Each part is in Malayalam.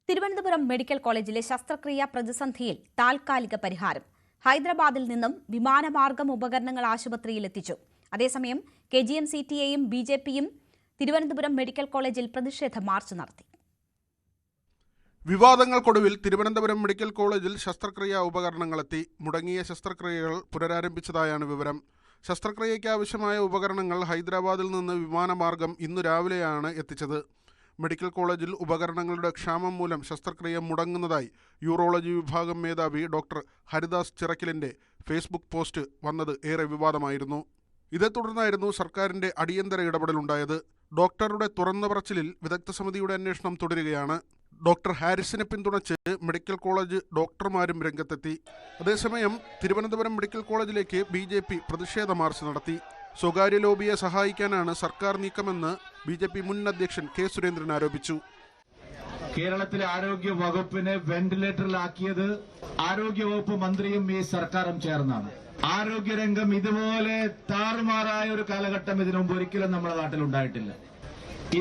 തിരുവനന്തപുരം മെഡിക്കൽ കോളേജിലെ ശസ്ത്രക്രിയാ പ്രതിസന്ധിയിൽ താൽക്കാലിക പരിഹാരം. ഹൈദരാബാദിൽ നിന്നും വിമാനമാർഗം ഉപകരണങ്ങൾ ആശുപത്രിയിൽ എത്തിച്ചു. അതേസമയം KGM-CTA-യും BJP-യും തിരുവനന്തപുരം മെഡിക്കൽ കോളേജിൽ പ്രതിഷേധ മാർച്ച് നടത്തി. വിവാദങ്ങൾക്കൊടുവിൽ തിരുവനന്തപുരം മെഡിക്കൽ കോളേജിൽ ശസ്ത്രക്രിയാ ഉപകരണങ്ങളെത്തി. മുടങ്ങിയ ശസ്ത്രക്രിയകൾ പുനരാരംഭിച്ചതായാണ് വിവരം. ശസ്ത്രക്രിയയ്ക്ക് ആവശ്യമായ ഉപകരണങ്ങൾ ഹൈദരാബാദിൽ നിന്ന് വിമാനമാർഗം ഇന്നു രാവിലെയാണ് എത്തിച്ചത്. മെഡിക്കൽ കോളേജിൽ ഉപകരണങ്ങളുടെ ക്ഷാമം മൂലം ശസ്ത്രക്രിയ മുടങ്ങുന്നതായി യൂറോളജി വിഭാഗം മേധാവി ഡോക്ടർ ഹരിദാസ് ചിറക്കലിന്റെ ഫേസ്ബുക്ക് പോസ്റ്റ് വന്നത് ഏറെ വിവാദമായിരുന്നു. ഇതേ തുടർന്നായിരുന്നു സർക്കാരിന്റെ അടിയന്തര ഇടപെടലുണ്ടായത്. ഡോക്ടറുടെ തുറന്ന പറച്ചിലിൽ വിദഗ്ധ സമിതിയുടെ അന്വേഷണം തുടരുകയാണ്. ഡോക്ടർ ഹാരിസിനെ പിന്തുണച്ച് മെഡിക്കൽ കോളേജ് ഡോക്ടർമാരും രംഗത്തെത്തി. അതേസമയം തിരുവനന്തപുരം മെഡിക്കൽ കോളേജിലേക്ക് BJP പ്രതിഷേധ മാർച്ച് നടത്തി. സ്വകാര്യ ലോബിയെ സഹായിക്കാനാണ് സർക്കാർ നീക്കമെന്ന് BJP മുൻ അധ്യക്ഷൻ K. സുരേന്ദ്രൻ ആരോപിച്ചു. കേരളത്തിലെ ആരോഗ്യ വകുപ്പിനെ വെന്റിലേറ്ററിലാക്കിയത് ആരോഗ്യവകുപ്പ് മന്ത്രിയും ഈ സർക്കാരും ചേർന്നാണ്. ആരോഗ്യരംഗം ഇതുപോലെ താറുമാറായ ഒരു കാലഘട്ടം ഇതിനു മുമ്പ് ഒരിക്കലും നമ്മുടെ നാട്ടിൽ ഉണ്ടായിട്ടില്ല.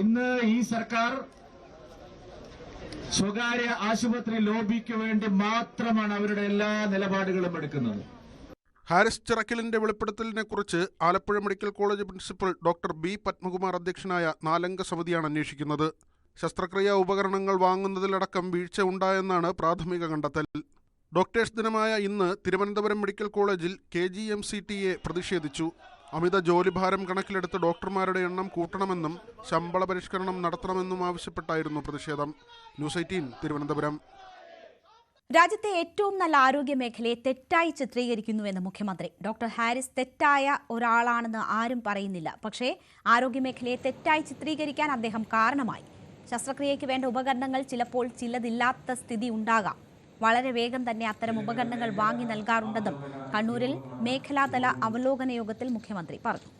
ഇന്ന് ഈ സർക്കാർ സ്വകാര്യ ആശുപത്രി ലോബിക്ക് വേണ്ടി മാത്രമാണ് അവരുടെ എല്ലാ നിലപാടുകളും എടുക്കുന്നത്. ഹാരിസ് ചിറക്കലിന്റെ വെളിപ്പെടുത്തലിനെ കുറിച്ച് Alappuzha medical college principal doctor B. Padmakumar അധ്യക്ഷനായ 4-അംഗ സമിതിയാണ് അന്വേഷിക്കുന്നത്. ശസ്ത്രക്രിയാ ഉപകരണങ്ങൾ വാങ്ങുന്നതിലടക്കം വീഴ്ച ഉണ്ടായെന്നാണ് പ്രാഥമിക കണ്ടെത്തൽ. ഡോക്ടേഴ്സ് ദിനമായ ഇന്ന് തിരുവനന്തപുരം മെഡിക്കൽ കോളേജിൽ KGM-CTA പ്രതിഷേധിച്ചു. അമിത ജോലിഭാരം കണക്കിലെടുത്ത് ഡോക്ടർമാരുടെ എണ്ണം കൂട്ടണമെന്നും ശമ്പള പരിഷ്കരണം നടത്തണമെന്നും ആവശ്യപ്പെട്ടായിരുന്നു പ്രതിഷേധം. ന്യൂസ് 18 തിരുവനന്തപുരം. രാജ്യത്തെ ഏറ്റവും നല്ല ആരോഗ്യ മേഖലയെ തെറ്റായി ചിത്രീകരിക്കുന്നുവെന്ന് മുഖ്യമന്ത്രി. ഡോക്ടർ ഹാരിസ് തെറ്റായ ഒരാളാണെന്ന് ആരും പറയുന്നില്ല. പക്ഷേ ആരോഗ്യമേഖലയെ തെറ്റായി ചിത്രീകരിക്കാൻ അദ്ദേഹം കാരണമായി. ശസ്ത്രക്രിയയ്ക്ക് വേണ്ട ഉപകരണങ്ങൾ ചിലപ്പോൾ ചിലതില്ലാത്ത സ്ഥിതി ഉണ്ടാകാം. വളരെ വേഗം തന്നെ അത്തരം ഉപകരണങ്ങൾ വാങ്ങി നൽകാറുണ്ടെന്നും കണ്ണൂരിൽ മേഖലാതല അവലോകന യോഗത്തിൽ മുഖ്യമന്ത്രി പറഞ്ഞു.